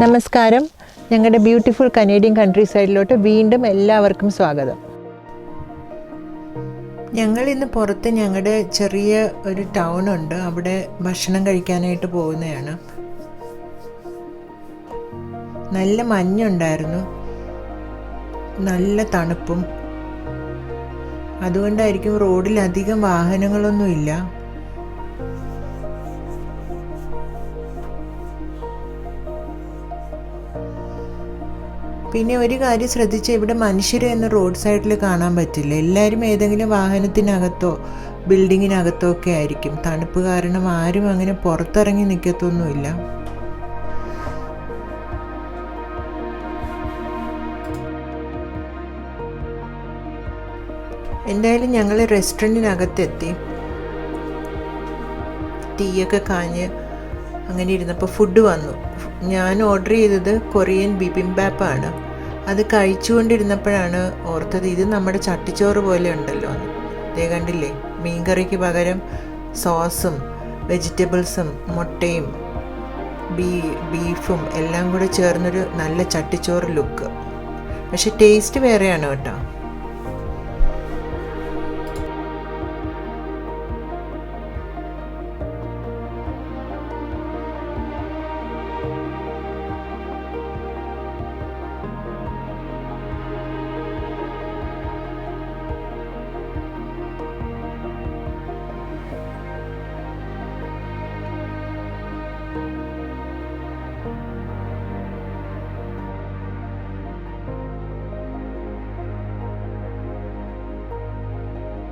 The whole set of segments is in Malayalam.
നമസ്കാരം. ഞങ്ങളുടെ ബ്യൂട്ടിഫുൾ കനേഡിയൻ കൺട്രി സൈഡിലോട്ട് വീണ്ടും എല്ലാവർക്കും സ്വാഗതം. ഞങ്ങൾ ഇന്ന് പുറത്ത് ഞങ്ങളുടെ ചെറിയ ഒരു ടൗൺ ഉണ്ട്, അവിടെ ഭക്ഷണം കഴിക്കാനായിട്ട് പോകുന്നതാണ്. നല്ല മഞ്ഞുണ്ടായിരുന്നു, നല്ല തണുപ്പും. അതുകൊണ്ടായിരിക്കും റോഡിൽ അധികം വാഹനങ്ങളൊന്നുമില്ല. പിന്നെ ഒരു കാര്യം ശ്രദ്ധിച്ചാൽ ഇവിടെ മനുഷ്യരെ ഒന്നും റോഡ് സൈഡിൽ കാണാൻ പറ്റില്ല. എല്ലാവരും ഏതെങ്കിലും വാഹനത്തിനകത്തോ ബിൽഡിങ്ങിനകത്തോ ഒക്കെ ആയിരിക്കും. തണുപ്പ് കാരണം ആരും അങ്ങനെ പുറത്തിറങ്ങി നിൽക്കത്തൊന്നുമില്ല. എന്തായാലും ഞങ്ങൾ റെസ്റ്റോറൻറ്റിനകത്തെത്തി. തീയൊക്കെ കാഞ്ഞ് അങ്ങനെ ഇരുന്നപ്പോൾ ഫുഡ് വന്നു. ഞാൻ ഓർഡർ ചെയ്തത് കൊറിയൻ ബിബിംബാപ്പാണ്. അത് കഴിച്ചുകൊണ്ടിരുന്നപ്പോഴാണ് ഓർത്തത് ഇത് നമ്മുടെ ചട്ടിച്ചോറ് പോലെ ഉണ്ടല്ലോ എന്ന്. ഇതേ കണ്ടില്ലേ, മീൻകറിക്ക് പകരം സോസും വെജിറ്റബിൾസും മുട്ടയും ബീഫും എല്ലാം കൂടെ ചേർന്നൊരു നല്ല ചട്ടിച്ചോറ് ലുക്ക്. പക്ഷെ ടേസ്റ്റ് വേറെയാണ് കേട്ടോ.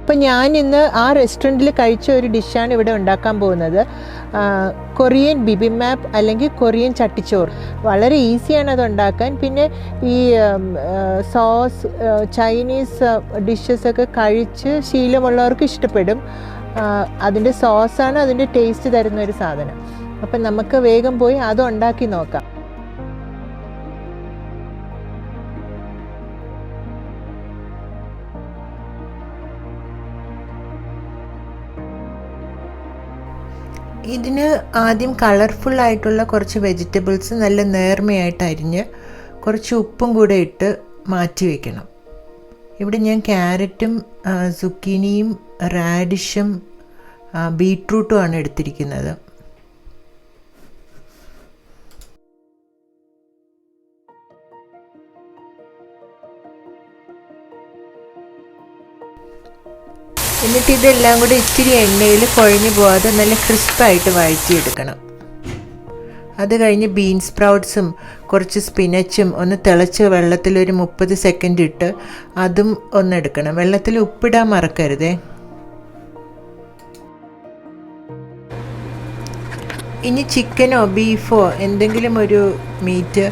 അപ്പം ഞാൻ ഇന്ന് ആ റെസ്റ്റോറൻറ്റിൽ കഴിച്ച ഒരു ഡിഷാണ് ഇവിടെ ഉണ്ടാക്കാൻ പോകുന്നത്. കൊറിയൻ ബിബിംബാപ്പ് അല്ലെങ്കിൽ കൊറിയൻ ചട്ടിച്ചോറ്. വളരെ ഈസിയാണ് അത് ഉണ്ടാക്കാൻ. പിന്നെ ഈ സോസ് ചൈനീസ് ഡിഷസൊക്കെ കഴിച്ച് ശീലമുള്ളവർക്ക് ഇഷ്ടപ്പെടും. അതിൻ്റെ സോസാണ് അതിൻ്റെ ടേസ്റ്റ് തരുന്ന ഒരു സാധനം. അപ്പം നമുക്ക് വേഗം പോയി അത് ഉണ്ടാക്കി നോക്കാം. ഇതിന് ആദ്യം കളർഫുള്ളായിട്ടുള്ള കുറച്ച് വെജിറ്റബിൾസ് നല്ല നേർമയായിട്ട് അരിഞ്ഞ് കുറച്ച് ഉപ്പും കൂടെ ഇട്ട് മാറ്റി വയ്ക്കണം. ഇവിടെ ഞാൻ ക്യാരറ്റും സുക്കീനിയും റാഡിഷും ബീട്രൂട്ടും ആണ് എടുത്തിരിക്കുന്നത്. എന്നിട്ട് ഇതെല്ലാം കൂടി ഇച്ചിരി എണ്ണയിൽ കുഴഞ്ഞു പോകാതെ നല്ല ക്രിസ്പായിട്ട് വഴറ്റിയെടുക്കണം. അത് കഴിഞ്ഞ് ബീൻസ് സ്പ്രൗട്ട്സും കുറച്ച് സ്പിനച്ചും ഒന്ന് തിളച്ച് വെള്ളത്തിലൊരു 30 സെക്കൻഡ് ഇട്ട് അതും ഒന്നെടുക്കണം. വെള്ളത്തിൽ ഉപ്പിടാൻ മറക്കരുതേ. ഇനി ചിക്കനോ ബീഫോ എന്തെങ്കിലും ഒരു മീറ്റ്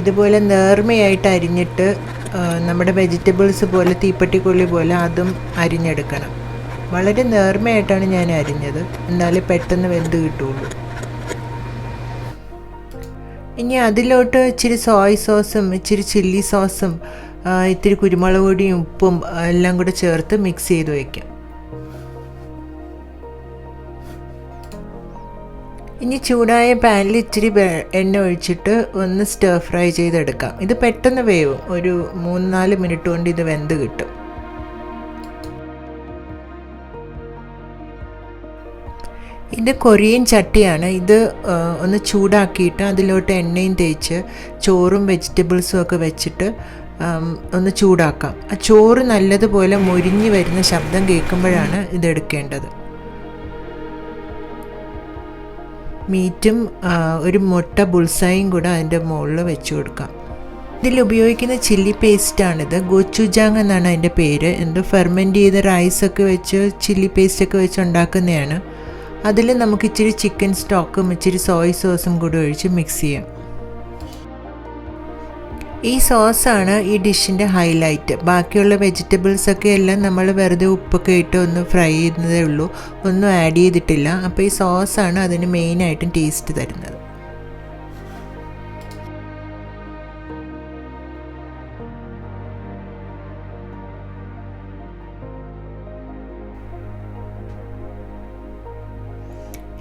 ഇതുപോലെ നേർമയായിട്ട് അരിഞ്ഞിട്ട് നമ്മുടെ വെജിറ്റബിൾസ് പോലെ തീപ്പട്ടിക്കൊള്ളി പോലെ അതും അരിഞ്ഞെടുക്കണം. വളരെ നേർമയായിട്ടാണ് ഞാൻ അരിഞ്ഞത്, എന്നാലേ പെട്ടെന്ന് വെന്ത് കിട്ടുള്ളൂ. ഇനി അതിലോട്ട് ഇച്ചിരി സോയ് സോസും ഇച്ചിരി ചില്ലി സോസും ഇത്തിരി കുരുമുളക് പൊടിയും ഉപ്പും എല്ലാം കൂടെ ചേർത്ത് മിക്സ് ചെയ്ത് വയ്ക്കാം. ഇനി ചൂടായ പാനിൽ ഇച്ചിരി എണ്ണ ഒഴിച്ചിട്ട് ഒന്ന് സ്റ്റർ ഫ്രൈ ചെയ്തെടുക്കാം. ഇത് പെട്ടെന്ന് വേവും, ഒരു 3-4 മിനിറ്റ് കൊണ്ട് ഇത് വെന്ത് കിട്ടും. ഇത് കൊറിയൻ ചട്ടിയാണ്. ഇത് ഒന്ന് ചൂടാക്കിയിട്ട് അതിലോട്ട് എണ്ണയും തേച്ച് ചോറും വെജിറ്റബിൾസും ഒക്കെ വെച്ചിട്ട് ഒന്ന് ചൂടാക്കാം. ആ ചോറ് നല്ലതുപോലെ മൊരിഞ്ഞ് വരുന്ന ശബ്ദം കേൾക്കുമ്പോഴാണ് ഇതെടുക്കേണ്ടത്. മീറ്റും ഒരു മുട്ട ബുൾസായും കൂടെ അതിൻ്റെ മുകളിൽ വെച്ച് കൊടുക്കാം. ഇതിൽ ഉപയോഗിക്കുന്ന ചില്ലി പേസ്റ്റാണിത്. ഗോച്ചുജാങ് എന്നാണ് അതിൻ്റെ പേര്. എന്തോ ഫെർമെൻറ്റ് ചെയ്ത റൈസൊക്കെ വെച്ച് ചില്ലി പേസ്റ്റൊക്കെ വെച്ച് ഉണ്ടാക്കുന്നതാണ്. അതിൽ നമുക്ക് ഇച്ചിരി ചിക്കൻ സ്റ്റോക്കും ഇച്ചിരി സോയ് സോസും കൂടി ഒഴിച്ച് മിക്സ് ചെയ്യാം. ഈ സോസാണ് ഈ ഡിഷിൻ്റെ ഹൈലൈറ്റ്. ബാക്കിയുള്ള വെജിറ്റബിൾസൊക്കെ എല്ലാം നമ്മൾ വെറുതെ ഉപ്പൊക്കെ ഇട്ട് ഒന്ന് ഫ്രൈ ചെയ്യുന്നതേ ഉള്ളൂ, ഒന്നും ആഡ് ചെയ്തിട്ടില്ല. അപ്പോൾ ഈ സോസാണ് അതിന് മെയിനായിട്ടും ടേസ്റ്റ് തരുന്നത്.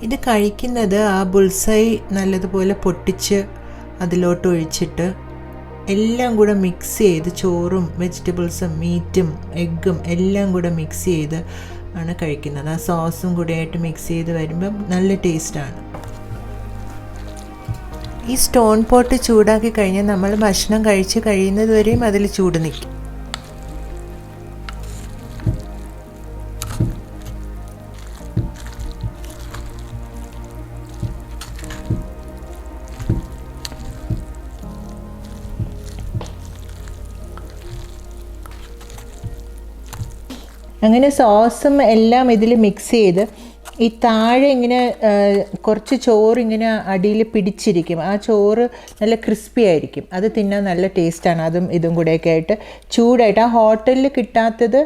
ഇത് കഴിക്കുന്നത് ആ ബുൾസൈ നല്ലതുപോലെ പൊട്ടിച്ച് അതിലോട്ട് ഒഴിച്ചിട്ട് എല്ലാം കൂടെ മിക്സ് ചെയ്ത്, ചോറും വെജിറ്റബിൾസും മീറ്റും എഗ്ഗും എല്ലാം കൂടെ മിക്സ് ചെയ്ത് ആണ് കഴിക്കുന്നത്. ആ സോസും കൂടെ ആയിട്ട് മിക്സ് ചെയ്ത് വരുമ്പം നല്ല ടേസ്റ്റാണ്. ഈ സ്റ്റോൺ പോട്ട് ചൂടാക്കി കഴിഞ്ഞാൽ നമ്മൾ ഭക്ഷണം കഴിച്ച് കഴിയുന്നത് വരെയും അതിൽ ചൂട് നിൽക്കും. അങ്ങനെ സോസും എല്ലാം ഇതിൽ മിക്സ് ചെയ്ത് ഈ താഴെ ഇങ്ങനെ കുറച്ച് ചോറ് ഇങ്ങനെ അടിയിൽ പിടിച്ചിരിക്കും. ആ ചോറ് നല്ല ക്രിസ്പി ആയിരിക്കും. അത് തിന്നാൻ നല്ല ടേസ്റ്റാണ്. അതും ഇതും കൂടെയൊക്കെ ആയിട്ട് ചൂടായിട്ട്. ആ ഹോട്ടലിൽ കിട്ടാത്തത്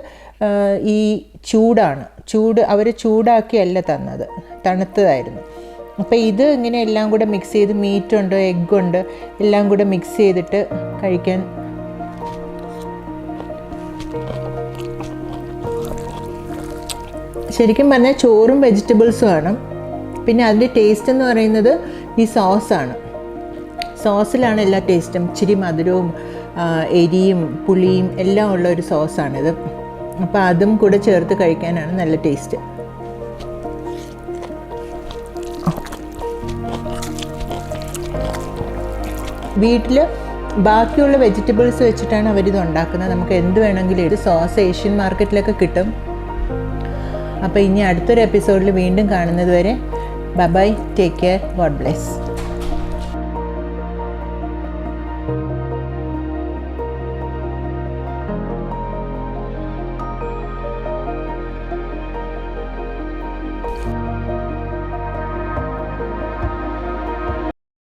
ഈ ചൂടാണ്. അവർ ചൂടാക്കിയല്ല തന്നത്, തണുത്തതായിരുന്നു. അപ്പോൾ ഇത് ഇങ്ങനെ എല്ലാം കൂടെ മിക്സ് ചെയ്ത്, മീറ്റുണ്ട് എഗ്ഗുണ്ട് എല്ലാം കൂടെ മിക്സ് ചെയ്തിട്ട് കഴിക്കാൻ ശരിക്കും പറഞ്ഞാൽ ചോറും വെജിറ്റബിൾസും ആണ്. പിന്നെ അതിൻ്റെ ടേസ്റ്റ് എന്ന് പറയുന്നത് ഈ സോസാണ്. സോസിലാണ് എല്ലാ ടേസ്റ്റും. ഇച്ചിരി മധുരവും എരിയും പുളിയും എല്ലാം ഉള്ള ഒരു സോസാണിത്. അപ്പോൾ അതും കൂടെ ചേർത്ത് കഴിക്കാനാണ് നല്ല ടേസ്റ്റ്. വീട്ടിൽ ബാക്കിയുള്ള വെജിറ്റബിൾസ് വെച്ചിട്ടാണ് അവരിത് ഉണ്ടാക്കുന്നത്. നമുക്ക് എന്ത് വേണമെങ്കിലും ഇത് സോസ് ഏഷ്യൻ മാർക്കറ്റിലൊക്കെ കിട്ടും. അപ്പോൾ ഇനി അടുത്തൊരു എപ്പിസോഡിൽ വീണ്ടും കാണുന്നത് വരെ bye, take care, God bless.